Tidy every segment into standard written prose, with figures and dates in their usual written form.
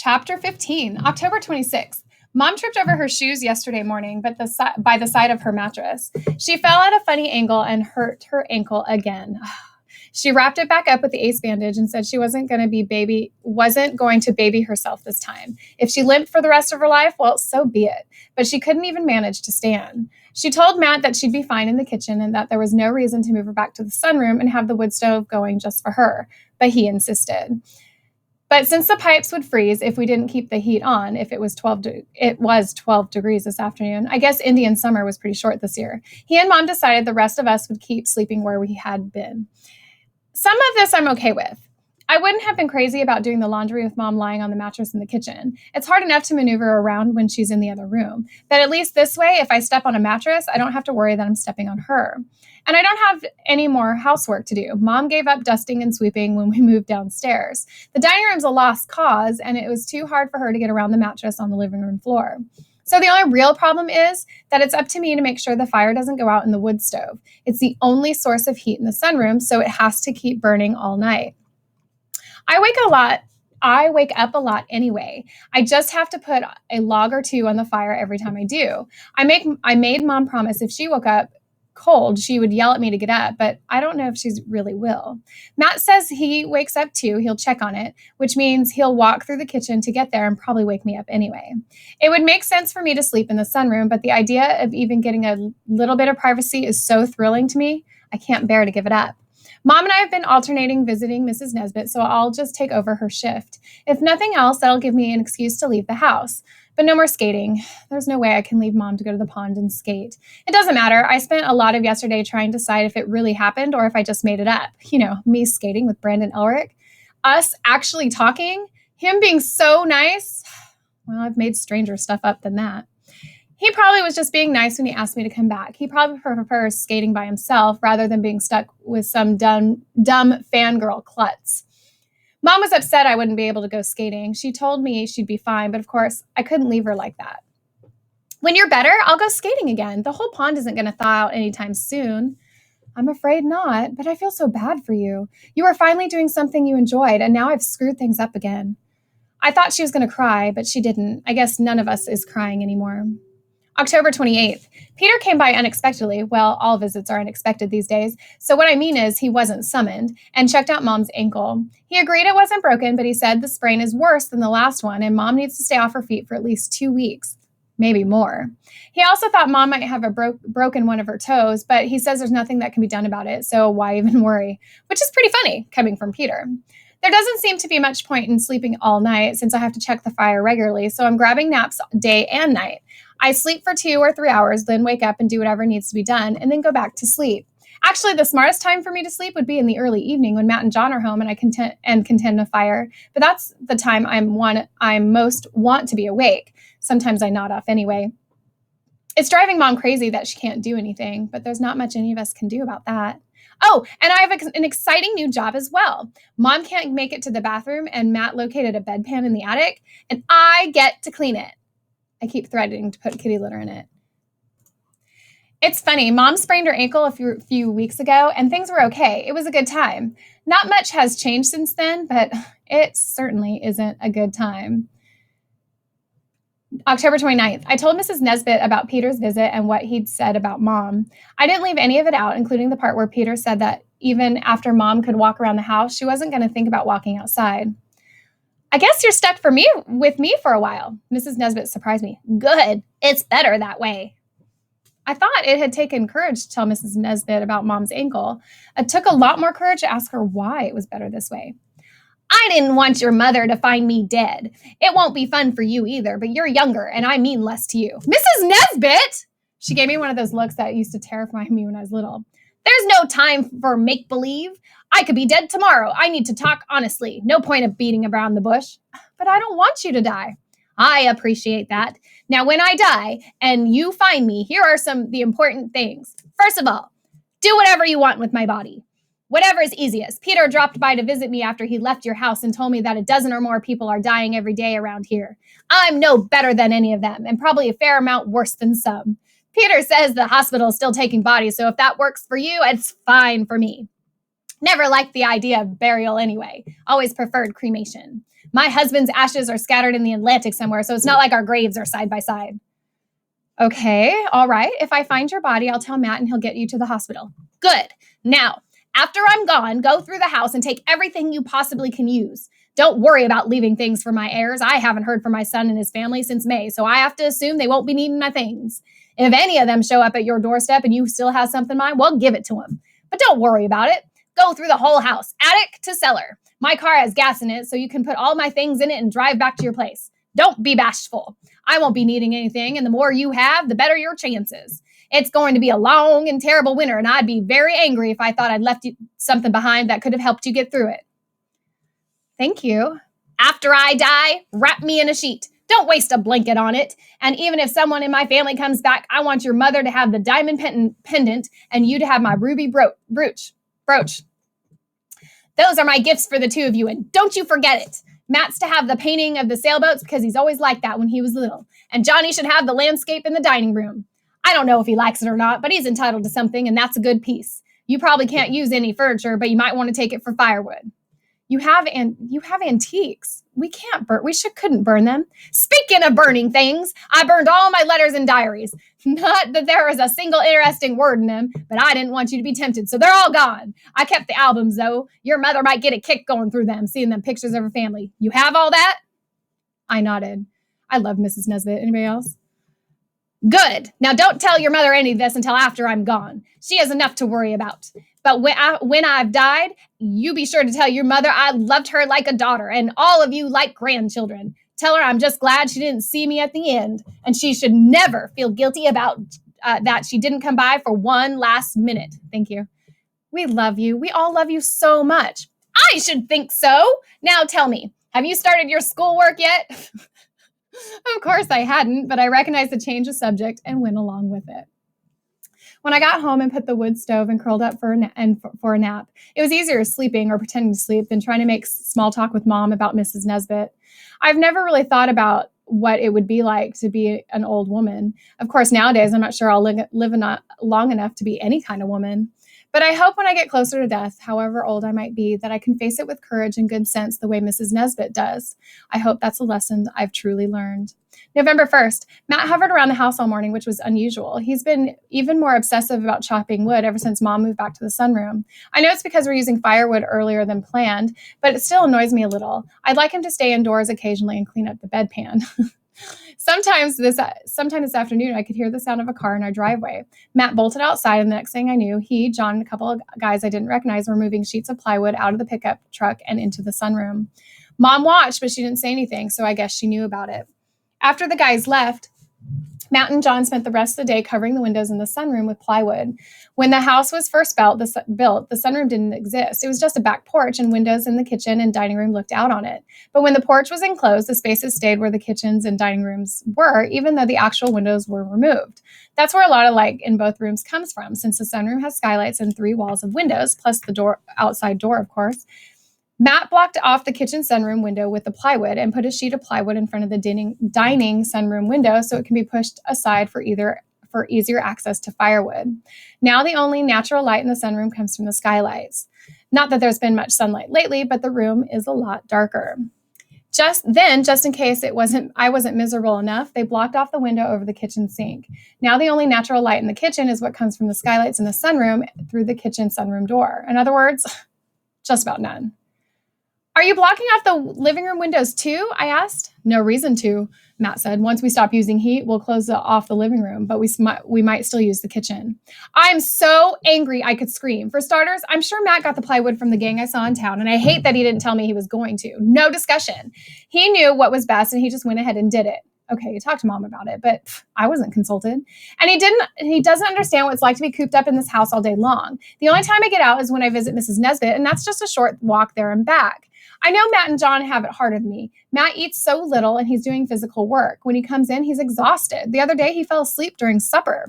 Chapter 15, October 26th. Mom tripped over her shoes yesterday morning, but by the side of her mattress. She fell at a funny angle and hurt her ankle again. She wrapped it back up with the ace bandage and said she wasn't going to baby herself this time. If she limped for the rest of her life, well, so be it. But she couldn't even manage to stand. She told Matt that she'd be fine in the kitchen and that there was no reason to move her back to the sunroom and have the wood stove going just for her. But he insisted. But since the pipes would freeze if we didn't keep the heat on, if it was 12 degrees this afternoon. I guess Indian summer was pretty short this year. He and Mom decided the rest of us would keep sleeping where we had been. Some of this I'm okay with. I wouldn't have been crazy about doing the laundry with Mom lying on the mattress in the kitchen. It's hard enough to maneuver around when she's in the other room. But at least this way, if I step on a mattress, I don't have to worry that I'm stepping on her. And I don't have any more housework to do. Mom gave up dusting and sweeping when we moved downstairs. The dining room's a lost cause, and it was too hard for her to get around the mattress on the living room floor. So the only real problem is that it's up to me to make sure the fire doesn't go out in the wood stove. It's the only source of heat in the sunroom, so it has to keep burning all night. I wake up a lot anyway. I just have to put a log or two on the fire every time I do. I made Mom promise if she woke up cold, she would yell at me to get up, but I don't know if she really will. Matt says he wakes up too. He'll check on it, which means he'll walk through the kitchen to get there and probably wake me up anyway. It would make sense for me to sleep in the sunroom, but the idea of even getting a little bit of privacy is so thrilling to me, I can't bear to give it up. Mom and I have been alternating visiting Mrs. Nesbitt, so I'll just take over her shift. If nothing else, that'll give me an excuse to leave the house. But no more skating. There's no way I can leave Mom to go to the pond and skate. It doesn't matter. I spent a lot of yesterday trying to decide if it really happened or if I just made it up. You know, me skating with Brandon Elric. Us actually talking. Him being so nice. Well, I've made stranger stuff up than that. He probably was just being nice when he asked me to come back. He probably prefers skating by himself rather than being stuck with some dumb fangirl klutz. Mom was upset I wouldn't be able to go skating. She told me she'd be fine, but of course, I couldn't leave her like that. When you're better, I'll go skating again. The whole pond isn't going to thaw out anytime soon. I'm afraid not, but I feel so bad for you. You were finally doing something you enjoyed, and now I've screwed things up again. I thought she was going to cry, but she didn't. I guess none of us is crying anymore. October 28th. Peter came by unexpectedly. Well, all visits are unexpected these days. So what I mean is he wasn't summoned and checked out Mom's ankle. He agreed it wasn't broken, but he said the sprain is worse than the last one and Mom needs to stay off her feet for at least 2 weeks, maybe more. He also thought Mom might have broken one of her toes, but he says there's nothing that can be done about it, so why even worry? Which is pretty funny coming from Peter. There doesn't seem to be much point in sleeping all night since I have to check the fire regularly, so I'm grabbing naps day and night. I sleep for 2 or 3 hours, then wake up and do whatever needs to be done, and then go back to sleep. Actually, the smartest time for me to sleep would be in the early evening when Matt and John are home and I contend a fire. But that's the time I most want to be awake. Sometimes I nod off anyway. It's driving Mom crazy that she can't do anything, but there's not much any of us can do about that. Oh, and I have an exciting new job as well. Mom can't make it to the bathroom, and Matt located a bedpan in the attic, and I get to clean it. I keep threatening to put kitty litter in it. It's funny. Mom sprained her ankle a few weeks ago, and things were okay. It was a good time. Not much has changed since then, but it certainly isn't a good time. October 29th. I told Mrs. Nesbitt about Peter's visit and what he'd said about Mom. I didn't leave any of it out, including the part where Peter said that even after Mom could walk around the house, she wasn't going to think about walking outside. I guess you're stuck with me for a while. Mrs. Nesbitt surprised me. Good. It's better that way. I thought it had taken courage to tell Mrs. Nesbitt about Mom's ankle. It took a lot more courage to ask her why it was better this way. I didn't want your mother to find me dead. It won't be fun for you either, but you're younger and I mean less to you. Mrs. Nesbitt! She gave me one of those looks that used to terrify me when I was little. There's no time for make-believe. I could be dead tomorrow. I need to talk honestly. No point of beating around the bush. But I don't want you to die. I appreciate that. Now, when I die and you find me, here are the important things. First of all, do whatever you want with my body. Whatever is easiest. Peter dropped by to visit me after he left your house and told me that a dozen or more people are dying every day around here. I'm no better than any of them, and probably a fair amount worse than some. Peter says the hospital is still taking bodies, so if that works for you, it's fine for me. Never liked the idea of burial anyway. Always preferred cremation. My husband's ashes are scattered in the Atlantic somewhere, so it's not like our graves are side by side. Okay, all right. If I find your body, I'll tell Matt and he'll get you to the hospital. Good. Now, after I'm gone, go through the house and take everything you possibly can use. Don't worry about leaving things for my heirs. I haven't heard from my son and his family since May, so I have to assume they won't be needing my things. If any of them show up at your doorstep and you still have something in mind, well, give it to them. But don't worry about it. Go through the whole house, attic to cellar. My car has gas in it, so you can put all my things in it and drive back to your place. Don't be bashful. I won't be needing anything, and the more you have, the better your chances. It's going to be a long and terrible winter, and I'd be very angry if I thought I'd left you something behind that could have helped you get through it. Thank you. After I die, wrap me in a sheet. Don't waste a blanket on it. And even if someone in my family comes back, I want your mother to have the diamond pendant and you to have my ruby brooch. Those are my gifts for the two of you, and don't you forget it. Matt's to have the painting of the sailboats because he's always liked that when he was little. And Johnny should have the landscape in the dining room. I don't know if he likes it or not, but he's entitled to something, and that's a good piece. You probably can't use any furniture, but you might want to take it for firewood. You have antiques. We couldn't burn them. Speaking of burning things, I burned all my letters and diaries. Not that there was a single interesting word in them, but I didn't want you to be tempted, so they're all gone. I kept the albums, though. Your mother might get a kick going through them, seeing them pictures of her family. You have all that? I nodded. I love Mrs. Nesbit. Anybody else? Good. Now don't tell your mother any of this until after I'm gone. She has enough to worry about. But when I've died, you be sure to tell your mother I loved her like a daughter, and all of you like grandchildren. Tell her I'm just glad she didn't see me at the end, and she should never feel guilty about that she didn't come by for one last minute. Thank you. We love you. We all love you so much. I should think so. Now tell me, have you started your schoolwork yet? Of course I hadn't, but I recognized the change of subject and went along with it. When I got home and put the wood stove and curled up for a nap, it was easier sleeping or pretending to sleep than trying to make small talk with Mom about Mrs. Nesbit. I've never really thought about what it would be like to be an old woman. Of course, nowadays, I'm not sure I'll live long enough to be any kind of woman. But I hope when I get closer to death, however old I might be, that I can face it with courage and good sense the way Mrs. Nesbit does. I hope that's a lesson I've truly learned. November 1st, Matt hovered around the house all morning, which was unusual. He's been even more obsessive about chopping wood ever since Mom moved back to the sunroom. I know it's because we're using firewood earlier than planned, but it still annoys me a little. I'd like him to stay indoors occasionally and clean up the bedpan. Sometime this afternoon, I could hear the sound of a car in our driveway. Matt bolted outside, and the next thing I knew, he, John, and a couple of guys I didn't recognize were moving sheets of plywood out of the pickup truck and into the sunroom. Mom watched, but she didn't say anything, so I guess she knew about it. After the guys left, Matt and John spent the rest of the day covering the windows in the sunroom with plywood. When the house was first built, the sunroom didn't exist. It was just a back porch, and windows in the kitchen and dining room looked out on it. But when the porch was enclosed, the spaces stayed where the kitchens and dining rooms were, even though the actual windows were removed. That's where a lot of light in both rooms comes from, since the sunroom has skylights and 3 walls of windows, plus the outside door, of course. Matt blocked off the kitchen sunroom window with the plywood and put a sheet of plywood in front of the dining sunroom window so it can be pushed aside for easier access to firewood. Now the only natural light in the sunroom comes from the skylights. Not that there's been much sunlight lately, but the room is a lot darker. Just in case I wasn't miserable enough, they blocked off the window over the kitchen sink. Now the only natural light in the kitchen is what comes from the skylights in the sunroom through the kitchen sunroom door. In other words, just about none. Are you blocking off the living room windows too? I asked. No reason to, Matt said. Once we stop using heat, we'll close off the living room, but we might still use the kitchen. I'm so angry I could scream. For starters, I'm sure Matt got the plywood from the gang I saw in town, and I hate that he didn't tell me he was going to. No discussion. He knew what was best, and he just went ahead and did it. Okay, you talked to Mom about it, but I wasn't consulted. And he doesn't understand what it's like to be cooped up in this house all day long. The only time I get out is when I visit Mrs. Nesbit, and that's just a short walk there and back. I know Matt and John have it harder than me. Matt eats so little and he's doing physical work. When he comes in, he's exhausted. The other day, he fell asleep during supper.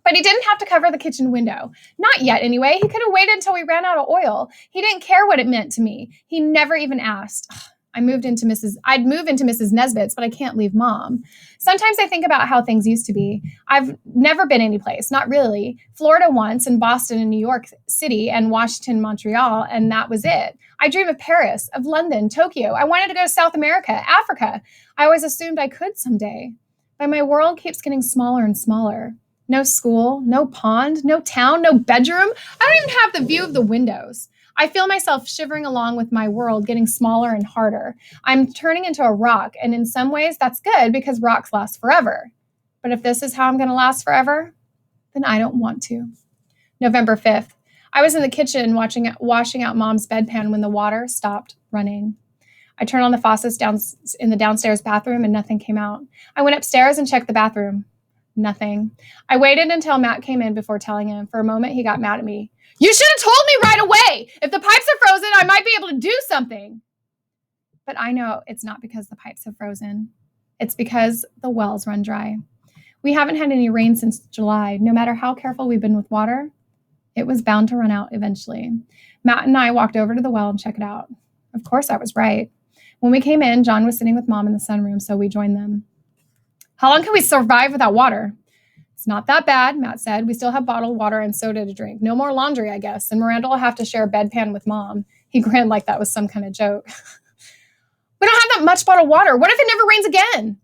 But he didn't have to cover the kitchen window. Not yet, anyway. He could have waited until we ran out of oil. He didn't care what it meant to me. He never even asked. I'd move into Mrs. Nesbitt's, but I can't leave mom. Sometimes I think about how things used to be. I've never been anyplace, not really. Florida once, and Boston and New York City, and Washington, Montreal, and that was it. I dream of Paris, of London, Tokyo. I wanted to go to South America, Africa. I always assumed I could someday. But my world keeps getting smaller and smaller. No school, no pond, no town, no bedroom. I don't even have the view of the windows. I feel myself shivering along with my world getting smaller and harder. I'm turning into a rock, and in some ways that's good because rocks last forever. But if this is how I'm going to last forever, then I don't want to. November 5th. I was in the kitchen washing out mom's bedpan when the water stopped running. I turned on the faucets in the downstairs bathroom and nothing came out. I went upstairs and checked the bathroom. Nothing. I waited until Matt came in before telling him. For a moment, he got mad at me. You should have told me right away. If the pipes are frozen, I might be able to do something. But I know it's not because the pipes have frozen. It's because the wells run dry. We haven't had any rain since July. No matter how careful we've been with water, it was bound to run out eventually. Matt and I walked over to the well and checked it out. Of course, I was right. When we came in, John was sitting with mom in the sunroom, so we joined them. How long can we survive without water? It's not that bad, Matt said. We still have bottled water and soda to drink. No more laundry, I guess. And Miranda will have to share a bedpan with mom. He grinned like that was some kind of joke. We don't have that much bottled water. What if it never rains again?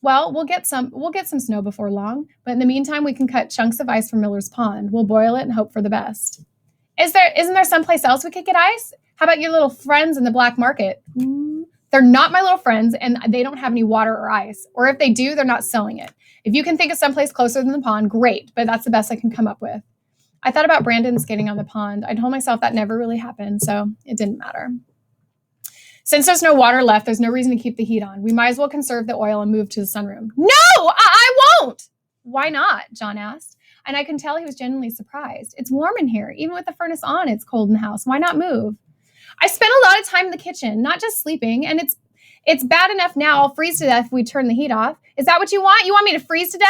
Well, we'll get some snow before long. But in the meantime, we can cut chunks of ice from Miller's Pond. We'll boil it and hope for the best. Isn't there someplace else we could get ice? How about your little friends in the black market? They're not my little friends, and they don't have any water or ice. Or if they do, they're not selling it. If you can think of someplace closer than the pond, great, but that's the best I can come up with. I thought about Brandon skating on the pond. I told myself that never really happened, so it didn't matter. Since there's no water left, there's no reason to keep the heat on. We might as well conserve the oil and move to the sunroom. No, I won't! Why not? John asked. And I can tell he was genuinely surprised. It's warm in here. Even with the furnace on, it's cold in the house. Why not move? I spent a lot of time in the kitchen, not just sleeping, and it's bad enough now. I'll freeze to death if we turn the heat off. Is that what you want? You want me to freeze to death?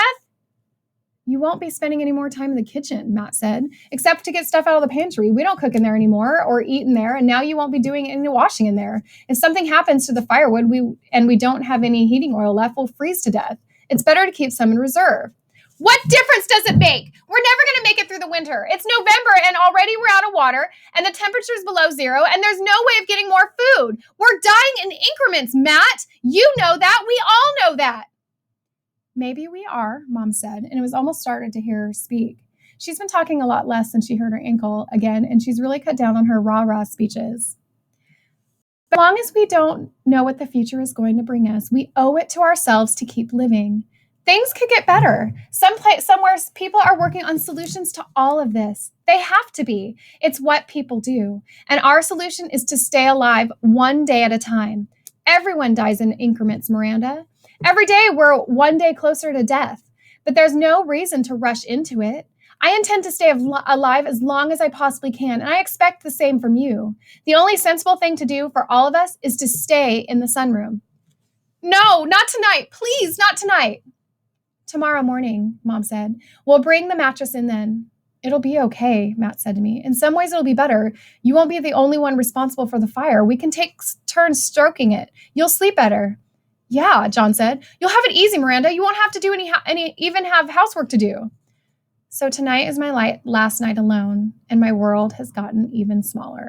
You won't be spending any more time in the kitchen, Matt said, except to get stuff out of the pantry. We don't cook in there anymore or eat in there, and now you won't be doing any washing in there. If something happens to the firewood we don't have any heating oil left, we'll freeze to death. It's better to keep some in reserve. What difference does it make? We're never going to make it through the winter. It's November and already we're out of water and the temperature's below zero and there's no way of getting more food. We're dying in increments, Matt. You know that. We all know that. Maybe we are, Mom said, and it was almost started to hear her speak. She's been talking a lot less since she hurt her ankle again, and she's really cut down on her rah-rah speeches. But as long as we don't know what the future is going to bring us, we owe it to ourselves to keep living. Things could get better. Somewhere people are working on solutions to all of this. They have to be. It's what people do. And our solution is to stay alive one day at a time. Everyone dies in increments, Miranda. Every day we're one day closer to death. But there's no reason to rush into it. I intend to stay alive as long as I possibly can, and I expect the same from you. The only sensible thing to do for all of us is to stay in the sunroom. No, not tonight. Please, not tonight. Tomorrow morning, Mom said. We'll bring the mattress in then. It'll be okay, Matt said to me. In some ways, it'll be better. You won't be the only one responsible for the fire. We can take turns stroking it. You'll sleep better. Yeah, John said. You'll have it easy, Miranda. You won't have to do even have housework to do. So tonight is my last night alone, and my world has gotten even smaller.